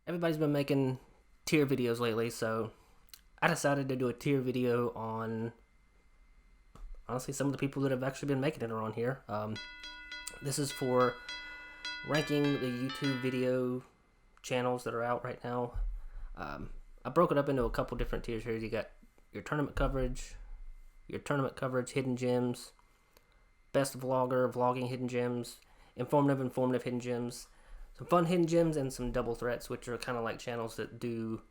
Everybody's been making tier videos lately, so I decided to do a tier video on, honestly, some of the people that have actually been making it are on here. This is for ranking the YouTube video channels that are out right now. I broke it up into a couple different tiers here. You got your tournament coverage, hidden gems, best vlogger, vlogging hidden gems, informative hidden gems, some fun hidden gems, and some double threats, which are kind of like channels that do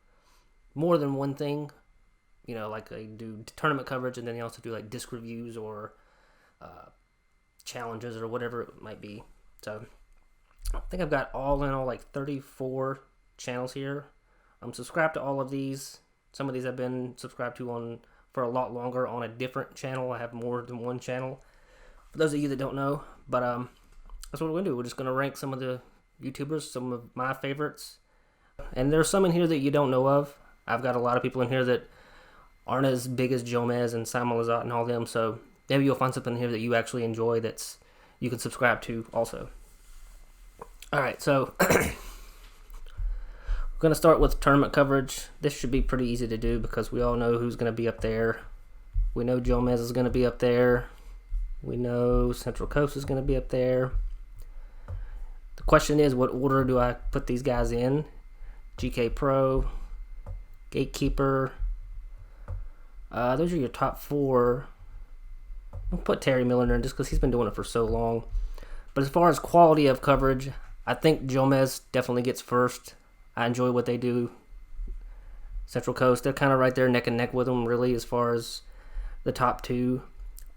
more than one thing. You know, like they do tournament coverage, and then they also do like disc reviews or challenges or whatever it might be. So I think I've got all in all like 34 channels here. I'm subscribed to all of these. Some of these I've been subscribed to on for a lot longer on a different channel. I have more than one channel, for those of you that don't know. But that's what we're going to do. We're just going to rank some of the YouTubers, some of my favorites. And there's some in here that you don't know of. I've got a lot of people in here that aren't as big as Jomez and Simon Lazat and all them, so maybe you'll find something here that you actually enjoy that's you can subscribe to also. Alright, so we're going to start with tournament coverage. This should be pretty easy to do because we all know who's going to be up there. We know Jomez is going to be up there. We know Central Coast is going to be up there. The question is, what order do I put these guys in? GK Pro, Gatekeeper. Those are your top four. I'll put Terry Miller in there just because he's been doing it for so long. But as far as quality of coverage, I think Jomez definitely gets first. I enjoy what they do. Central Coast, they're kind of right there neck and neck with them, really, as far as the top two.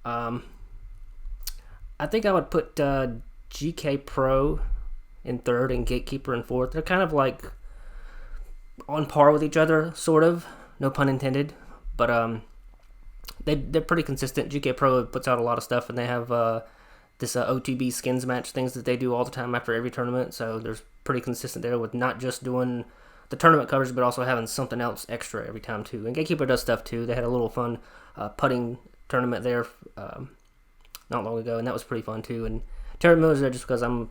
I think I would put GK Pro in third and Gatekeeper in fourth. They're kind of like on par with each other, sort of. No pun intended. But they're pretty consistent. GK Pro puts out a lot of stuff, and they have this OTB skins match things that they do all the time after every tournament. So they're pretty consistent there with not just doing the tournament coverage, but also having something else extra every time too. And Gatekeeper does stuff too. They had a little fun putting tournament there not long ago, and that was pretty fun too. And Terry Miller's there just because I'm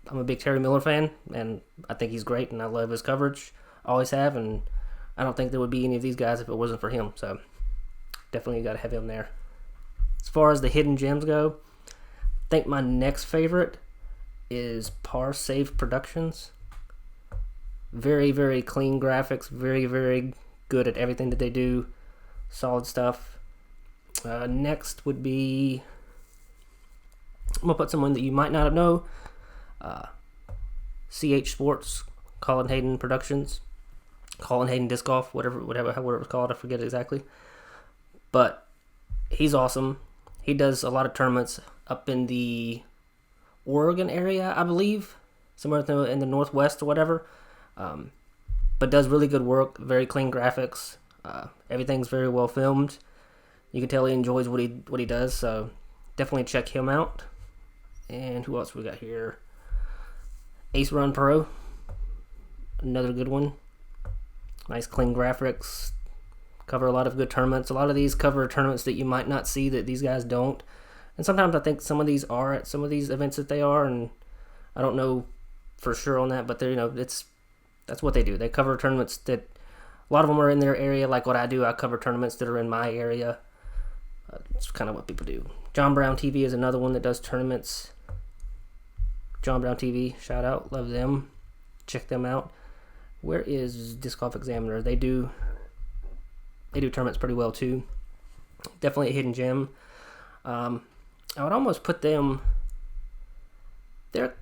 a big Terry Miller fan, and I think he's great, and I love his coverage. Always have, and I don't think there would be any of these guys if it wasn't for him. So definitely got to have him there. As far as the hidden gems go, I think my next favorite is Par Save Productions. Very, very clean graphics. Very, very good at everything that they do. Solid stuff. Next would be, I'm going to put someone that you might not know. CH Sports, Colin Hayden Productions. Colin Hayden Disc Golf, whatever it was called, I forget exactly. But he's awesome. He does a lot of tournaments up in the Oregon area, I believe, somewhere in the Northwest or whatever. But does really good work, very clean graphics. Everything's very well filmed. You can tell he enjoys what he does, so definitely check him out. And who else we got here? Ace Run Pro, another good one. Nice clean graphics, cover a lot of good tournaments. A lot of these cover tournaments that you might not see that these guys don't. And sometimes I think some of these are at some of these events that they are, and I don't know for sure on that, but they're, that's what they do. They cover tournaments that a lot of them are in their area, like what I do. I cover tournaments that are in my area. It's kind of what people do. John Brown TV is another one that does tournaments. John Brown TV, shout out, love them. Check them out. Where is Disc Golf Examiner? They do tournaments pretty well too. Definitely a hidden gem. I would almost put them. They're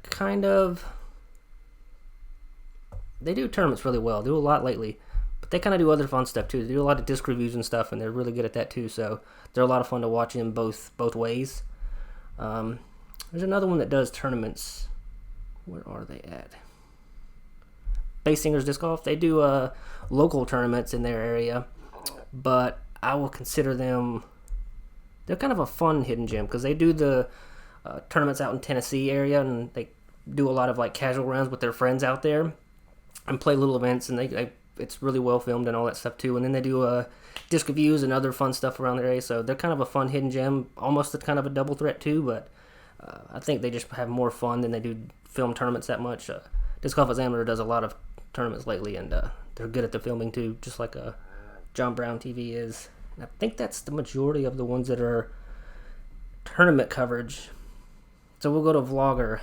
they do tournaments really well. Do a lot lately, but they kind of do other fun stuff too. They do a lot of disc reviews and stuff, and they're really good at that too. So they're a lot of fun to watch in both ways. There's another one that does tournaments. Where are they at? Baysingers Disc Golf. They do local tournaments in their area, but I will consider them. They're kind of a fun hidden gem because they do the tournaments out in Tennessee area, and they do a lot of like casual rounds with their friends out there and play little events, and they it's really well filmed and all that stuff too. And then they do disc reviews and other fun stuff around their area. So they're kind of a fun hidden gem, almost a kind of a double threat too. But I think they just have more fun than they do film tournaments that much. Disc Golf Examiner does a lot of tournaments lately, and they're good at the filming too, just like John Brown TV is. And I think that's the majority of the ones that are tournament coverage. So we'll go to Vlogger,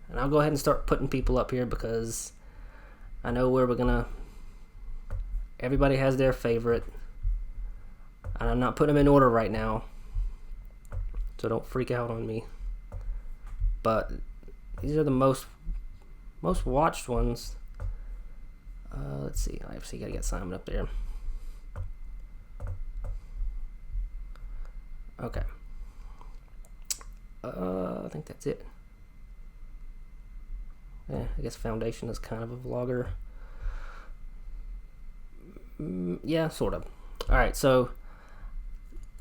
and I'll go ahead and start putting people up here because I know where we're gonna. Everybody has their favorite, and I'm not putting them in order right now, so don't freak out on me. But these are the most watched ones. Let's see. I obviously gotta get Simon up there. Okay. I think that's it. Yeah, I guess Foundation is kind of a vlogger. Yeah, sort of. Alright, so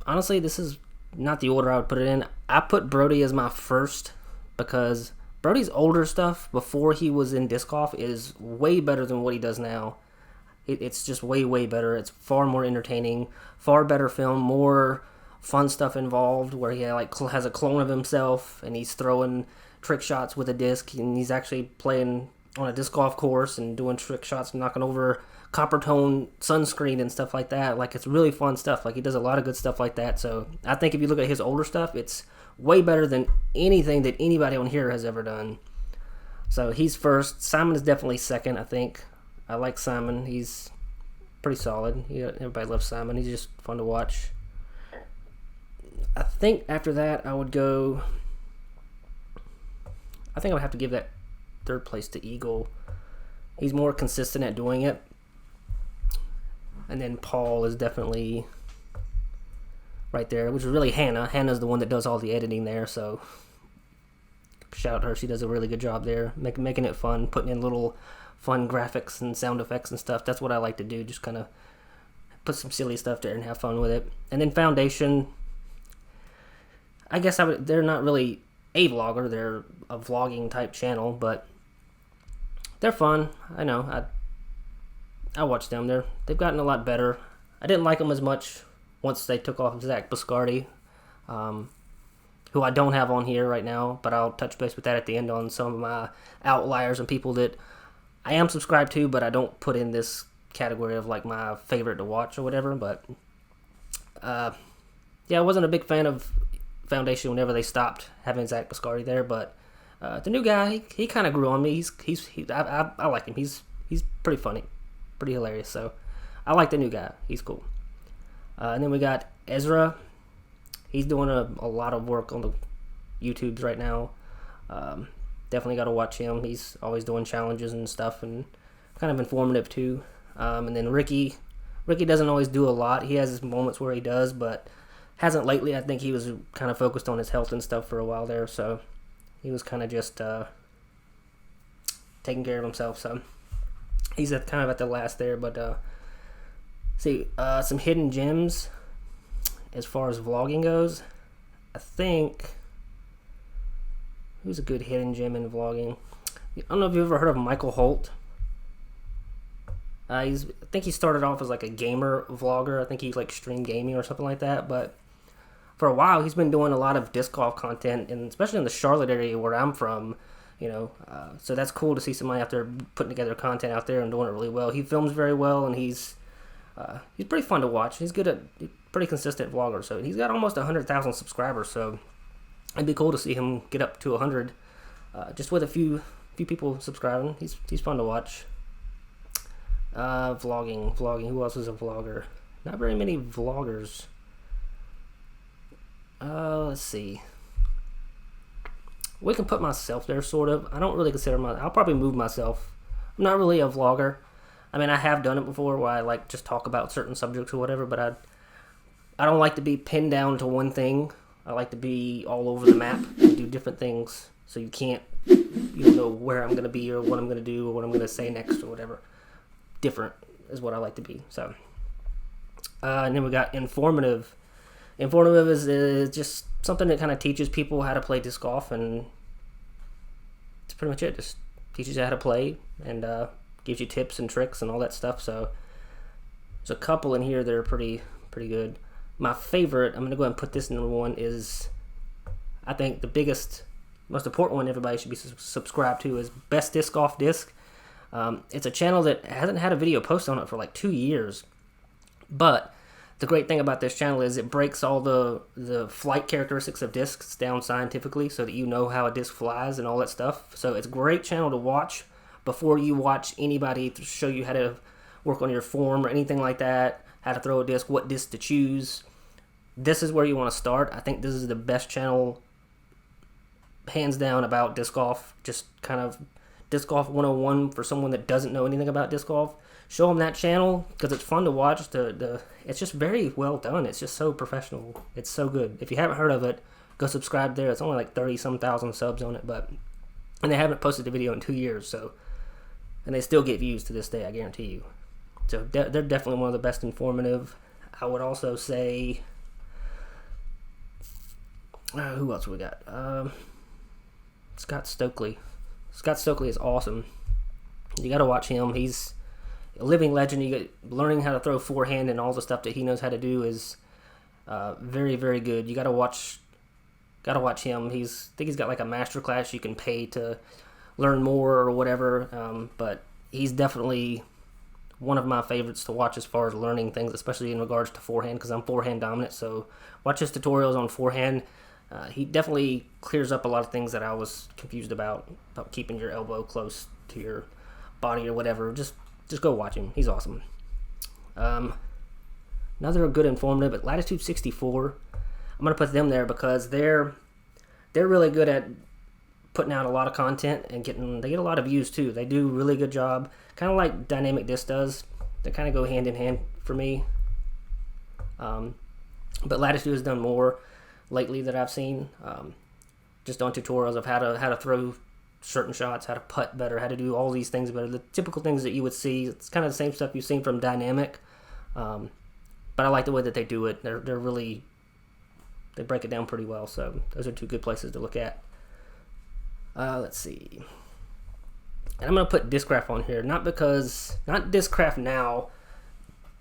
honestly, this is not the order I would put it in. I put Brody as my first because Brody's older stuff before he was in disc golf is way better than what he does now. It's just way better. It's far more entertaining, far better film, more fun stuff involved where he has a clone of himself and he's throwing trick shots with a disc, and he's actually playing on a disc golf course and doing trick shots, knocking over copper tone sunscreen and stuff like that. Like, it's really fun stuff. Like, he does a lot of good stuff like that. So I think if you look at his older stuff, it's way better than anything that anybody on here has ever done. So he's first. Simon is definitely second, I think. I like Simon. He's pretty solid. Everybody loves Simon. He's just fun to watch. I think after that I would go. I think I would have to give that third place to Eagle. He's more consistent at doing it. And then Paul is definitely right there, which is really Hannah. Hannah's the one that does all the editing there, so shout out to her. She does a really good job there, making it fun, putting in little fun graphics and sound effects and stuff. That's what I like to do, just kind of put some silly stuff there and have fun with it. And then Foundation, I guess they're not really a vlogger, they're a vlogging type channel, but they're fun. I know, I watch them. They've gotten a lot better. I didn't like them as much once they took off Zach Bascardi, who I don't have on here right now, but I'll touch base with that at the end on some of my outliers and people that I am subscribed to, but I don't put in this category of like my favorite to watch or whatever. But yeah, I wasn't a big fan of Foundation whenever they stopped having Zach Bascardi there, but the new guy, he kind of grew on me. I like him. He's pretty funny, pretty hilarious. So I like the new guy. He's cool. And then we got Ezra. He's doing a lot of work on the YouTubes right now. Definitely got to watch him. He's always doing challenges and stuff, and kind of informative too. And then Ricky doesn't always do a lot. He has his moments where he does, but hasn't lately. I think he was kind of focused on his health and stuff for a while there, so he was kind of just taking care of himself. So he's kind of at the last there. But see, some hidden gems as far as vlogging goes. I think, who's a good hidden gem in vlogging? I don't know if you've ever heard of Michael Holt. I think he started off as like a gamer vlogger. I think he like streamed gaming or something like that. But for a while, he's been doing a lot of disc golf content, and especially in the Charlotte area where I'm from. You know, so that's cool to see somebody out there putting together content out there and doing it really well. He films very well, and he's pretty fun to watch. He's pretty consistent vlogger. So he's got almost 100,000 subscribers. So it'd be cool to see him get up to 100, just with a few people subscribing. He's fun to watch. Vlogging. Who else is a vlogger? Not very many vloggers. Let's see. We can put myself there, sort of. I don't really consider I'll probably move myself. I'm not really a vlogger. I mean, I have done it before where I like just talk about certain subjects or whatever, but I don't like to be pinned down to one thing. I like to be all over the map and do different things, so you don't know where I'm going to be or what I'm going to do or what I'm going to say next or whatever. Different is what I like to be. So, and then we got informative. Informative is just something that kind of teaches people how to play disc golf, and that's pretty much it. Just teaches you how to play and gives you tips and tricks and all that stuff. So there's a couple in here that are pretty good. My favorite, I'm going to go ahead and put this number one, is I think the biggest, most important one everybody should be subscribed to is Best Disc Golf Disc. It's a channel that hasn't had a video post on it for like 2 years. But the great thing about this channel is it breaks all the flight characteristics of discs down scientifically so that you know how a disc flies and all that stuff. So it's a great channel to watch before you watch anybody to show you how to work on your form or anything like that, how to throw a disc, what disc to choose. This is where you want to start. I think this is the best channel, hands down, about disc golf. Just kind of disc golf 101 for someone that doesn't know anything about disc golf. Show them that channel because it's fun to watch. It's just very well done. It's just so professional. It's so good. If you haven't heard of it, go subscribe there. It's only like 30-some thousand subs on it, and they haven't posted a video in 2 years. And they still get views to this day, I guarantee you. So they're definitely one of the best informative. I would also say, who else we got? Scott Stokely. Scott Stokely is awesome. You got to watch him. He's a living legend. You get learning how to throw forehand and all the stuff that he knows how to do is very, very good. You got to watch him. I think he's got like a master class you can pay to learn more or whatever. But he's definitely one of my favorites to watch as far as learning things, especially in regards to forehand, because I'm forehand dominant. So watch his tutorials on forehand. He definitely clears up a lot of things that I was confused about keeping your elbow close to your body or whatever. Just go watch him. He's awesome. Another good informative at Latitude 64. I'm gonna put them there because they're really good at putting out a lot of content and they get a lot of views too. They do a really good job, kind of like Dynamic Disc does. They kind of go hand in hand for me. But Latitude has done more lately that I've seen, just on tutorials of how to throw certain shots, how to putt better, how to do all these things better. The typical things that you would see. It's kind of the same stuff you've seen from Dynamic, but I like the way that they do it. They break it down pretty well. So those are two good places to look at. Let's see. And I'm going to put Discraft on here, not Discraft now.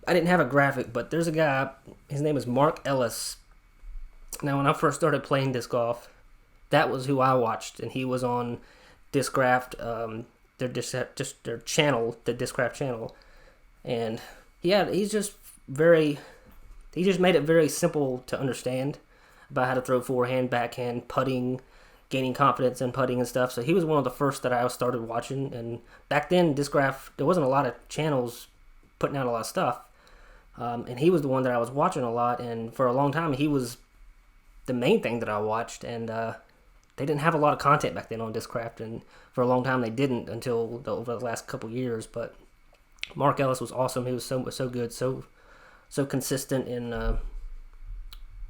I didn't have a graphic, but there's a guy, his name is Mark Ellis. Now, when I first started playing disc golf, that was who I watched, and he was on Discraft, their channel, the Discraft channel. And he just made it very simple to understand about how to throw forehand, backhand, putting, gaining confidence in putting and stuff. So he was one of the first that I started watching. And back then, Discraft, there wasn't a lot of channels putting out a lot of stuff. And he was the one that I was watching a lot. And for a long time, he was the main thing that I watched. And they didn't have a lot of content back then on Discraft. And for a long time, they didn't until over the last couple years. But Mark Ellis was awesome. He was so good, so consistent in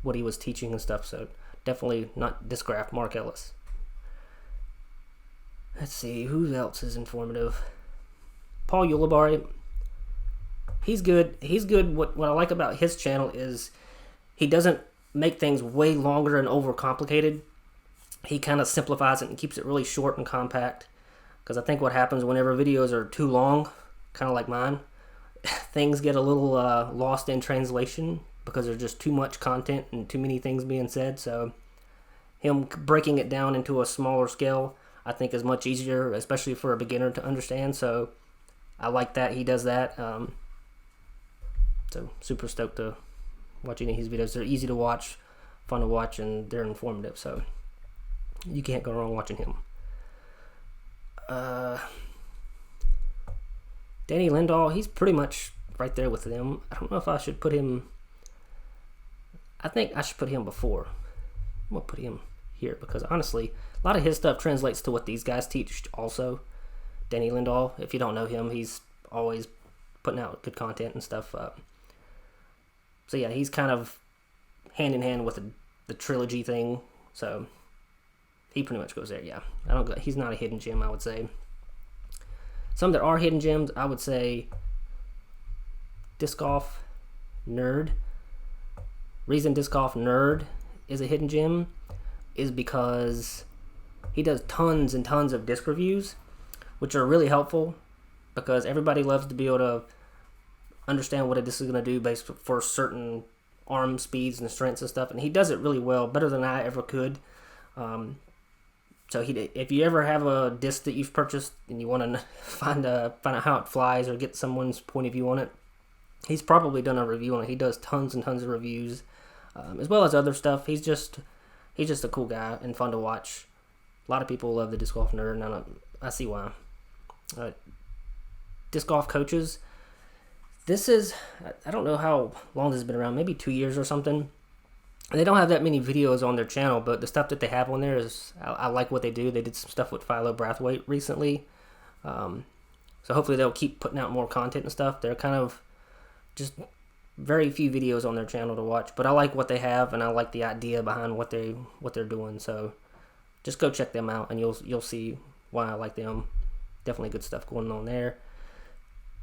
what he was teaching and stuff. So definitely not Discraft, Mark Ellis. Let's see, who else is informative? Paul Ulibarri. He's good. What I like about his channel is he doesn't make things way longer and overcomplicated. He kind of simplifies it and keeps it really short and compact. Because I think what happens whenever videos are too long, kind of like mine, things get a little lost in translation because there's just too much content and too many things being said. So him breaking it down into a smaller scale, I think, is much easier, especially for a beginner to understand. So I like that he does that. So super stoked to watch any of his videos. They're easy to watch, fun to watch, and they're informative. So you can't go wrong watching him. Danny Lindahl, he's pretty much right there with them. I don't know if I should put him. I think I should put him before. I'm going to put him here because honestly, a lot of his stuff translates to what these guys teach also. Danny Lindahl, if you don't know him, he's always putting out good content and stuff. So yeah, he's kind of hand in hand with the trilogy thing. So he pretty much goes there. Yeah, he's not a hidden gem, I would say. Some that are hidden gems, I would say Disc Golf Nerd. Reason Disc Golf Nerd is a hidden gem is because he does tons and tons of disc reviews, which are really helpful. because everybody loves to be able to understand what a disc is going to do based for certain arm speeds and strengths and stuff, and he does it really well, better than I ever could. So if you ever have a disc that you've purchased and you want to find out how it flies or get someone's point of view on it, he's probably done a review on it. He does tons and tons of reviews, as well as other stuff. He's just a cool guy and fun to watch. A lot of people love the disc golf nerd, and I see why. Disc golf coaches. I don't know how long this has been around, maybe 2 years or something. They don't have that many videos on their channel, but the stuff that they have on there is, I like what they do. They did some stuff with Philo Brathwaite recently. So hopefully they'll keep putting out more content and stuff. They're kind of just very few videos on their channel to watch, but I like what they have, and I like the idea behind what they're doing. So just go check them out, and you'll see why I like them. Definitely good stuff going on there.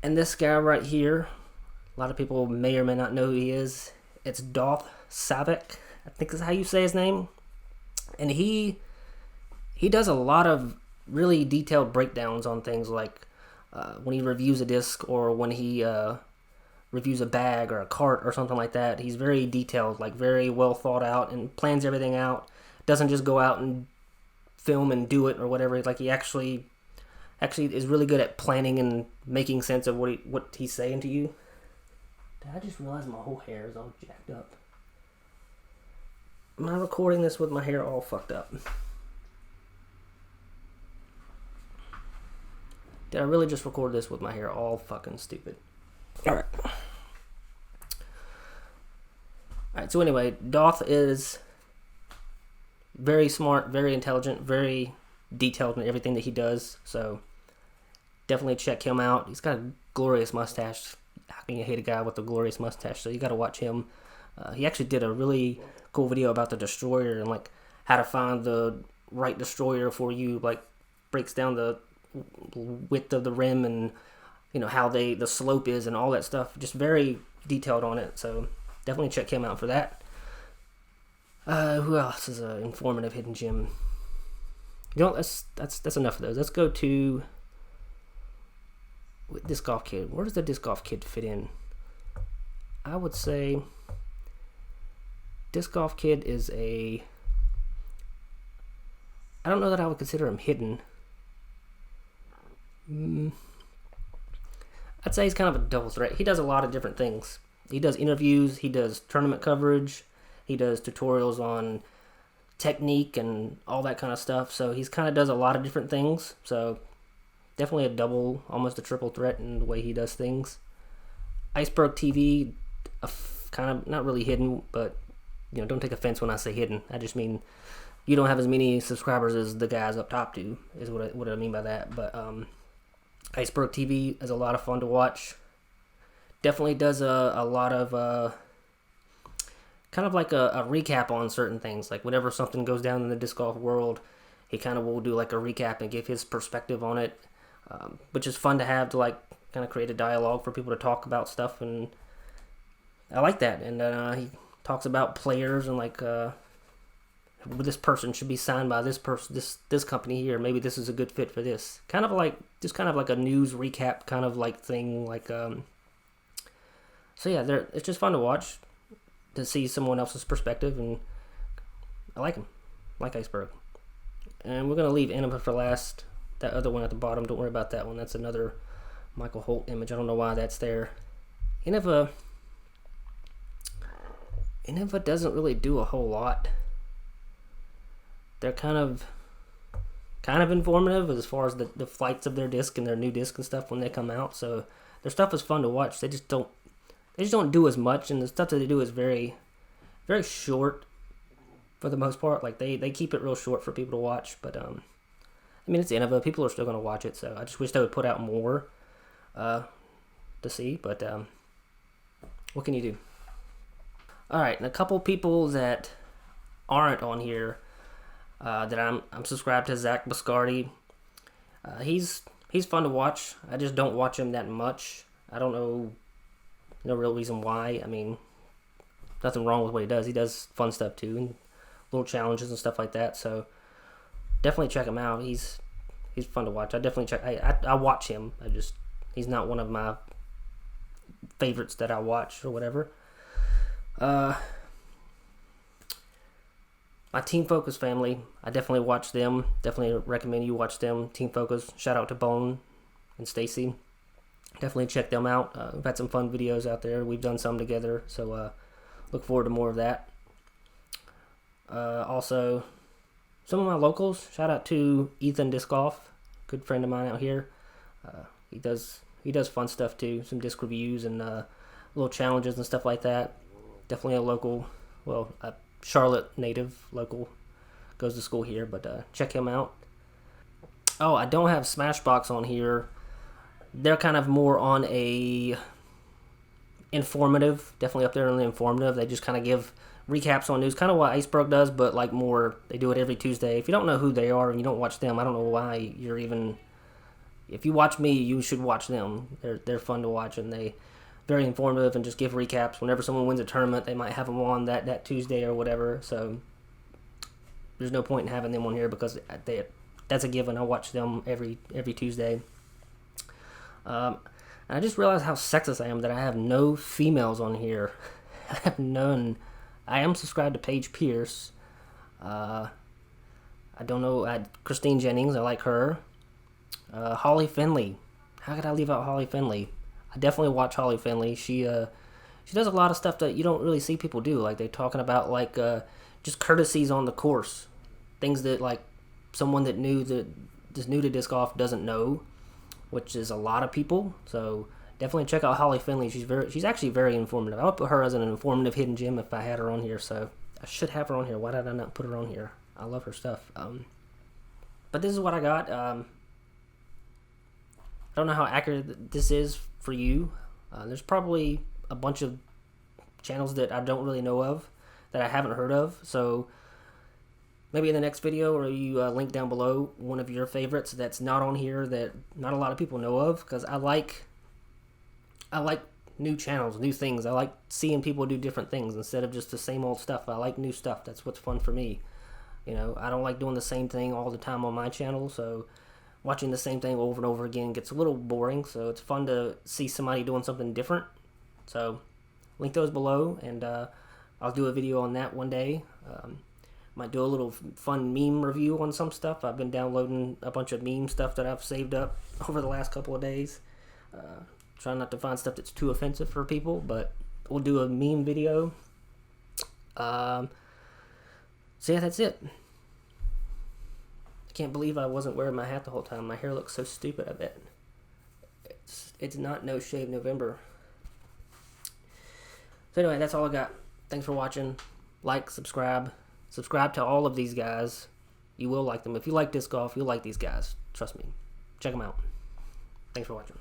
And this guy right here, a lot of people may or may not know who he is. It's Doth Savek, I think is how you say his name. And he does a lot of really detailed breakdowns on things, like when he reviews a disc, or when he reviews a bag or a cart or something like that. He's very detailed, like very well thought out, and plans everything out. Doesn't just go out and film and do it or whatever. Like he actually is really good at planning and making sense of what he's saying to you. I just realized my whole hair is all jacked up. Am I recording this with my hair all fucked up? Did I really just record this with my hair all fucking stupid? Alright. Alright, so anyway, Doth is very smart, very intelligent, very detailed in everything that he does, so definitely check him out. He's got a glorious mustache. How can you hate a guy with a glorious mustache? So you got to watch him. He actually did a really cool video about the destroyer and like how to find the right destroyer for you. Like breaks down the width of the rim and how the slope is and all that stuff. Just very detailed on it. So definitely check him out for that. Who else is an informative hidden gem? That's enough of those. Let's go to Disc Golf Kid. Where does the Disc Golf Kid fit in? I would say Disc Golf Kid is I don't know that I would consider him hidden. I'd say he's kind of a double threat. He does a lot of different things. He does interviews, he does tournament coverage, he does tutorials on technique and all that kind of stuff. So he's kind of does a lot of different things. So definitely a double, almost a triple threat in the way he does things. Iceberg TV, kind of not really hidden, but don't take offense when I say hidden. I just mean you don't have as many subscribers as the guys up top do, is what I mean by that. But Iceberg TV is a lot of fun to watch. Definitely does a lot of kind of like a recap on certain things. Like whenever something goes down in the disc golf world, he kind of will do like a recap and give his perspective on it, which is fun to have to like kind of create a dialogue for people to talk about stuff, and I like that. And he talks about players and like this person should be signed by this person, this company here. Maybe this is a good fit for this. Kind of like a news recap kind of like thing. Like so yeah, it's just fun to watch, to see someone else's perspective, and I like him. I like Iceberg. And we're gonna leave Innova for last. That other one at the bottom, don't worry about that one. That's another Michael Holt image. I don't know why that's there. Innova doesn't really do a whole lot. They're kind of informative as far as the flights of their disc and their new disc and stuff when they come out. So their stuff is fun to watch. They just don't do as much, and the stuff that they do is very, very short for the most part. Like they keep it real short for people to watch. But I mean, it's Innova. People are still going to watch it. So I just wish they would put out more to see. But what can you do? All right, and a couple people that aren't on here that I'm subscribed to. Zach Bascardi. He's fun to watch. I just don't watch him that much. I don't know, no real reason why. I mean, nothing wrong with what he does. He does fun stuff too, and little challenges and stuff like that. So definitely check him out. He's fun to watch. I definitely check. I watch him. He's not one of my favorites that I watch or whatever. My Team Focus family, I definitely watch them. Definitely recommend you watch them. Team Focus. Shout out to Bone and Stacy. Definitely check them out. We've had some fun videos out there. We've done some together, so look forward to more of that. Also, some of my locals. Shout out to Ethan Disc Golf, good friend of mine out here. He does fun stuff too. Some disc reviews and little challenges and stuff like that. Definitely a local, well, a Charlotte native local. Goes to school here, but check him out. Oh, I don't have Smashbox on here. They're kind of more on a informative, definitely up there on the informative. They just kind of give recaps on news, kind of what Iceberg does, but like more, they do it every Tuesday. If you don't know who they are and you don't watch them, I don't know why you're even, if you watch me, you should watch them. They're fun to watch, and they very informative and just give recaps. Whenever someone wins a tournament, they might have them on that Tuesday or whatever, so there's no point in having them on here because that's a given. I watch them every Tuesday. And I just realized how sexist I am that I have no females on here. I have none. I am subscribed to Paige Pierce. I don't know. Christine Jennings, I like her. Holly Finley. How could I leave out Holly Finley? I definitely watch Holly Finley. She does a lot of stuff that you don't really see people do. Like they're talking about like just courtesies on the course, things that like someone that is new to disc golf doesn't know, which is a lot of people. So definitely check out Holly Finley. She's actually very informative. I would put her as an informative hidden gem if I had her on here. So I should have her on here. Why did I not put her on here? I love her stuff. But this is what I got. I don't know how accurate this is for you. There's probably a bunch of channels that I don't really know of, that I haven't heard of. So maybe in the next video, or you link down below one of your favorites that's not on here that not a lot of people know of, because I like new channels, new things. I like seeing people do different things instead of just the same old stuff. I like new stuff. That's what's fun for me. You know, I don't like doing the same thing all the time on my channel, so watching the same thing over and over again gets a little boring, so it's fun to see somebody doing something different. So link those below, and I'll do a video on that one day. Might do a little fun meme review on some stuff. I've been downloading a bunch of meme stuff that I've saved up over the last couple of days. Trying not to find stuff that's too offensive for people, but we'll do a meme video. So yeah, that's it. I can't believe I wasn't wearing my hat the whole time. My hair looks so stupid, I bet. It's not No Shave November. So anyway, that's all I got. Thanks for watching. Like, subscribe. Subscribe to all of these guys. You will like them. If you like disc golf, you'll like these guys. Trust me. Check them out. Thanks for watching.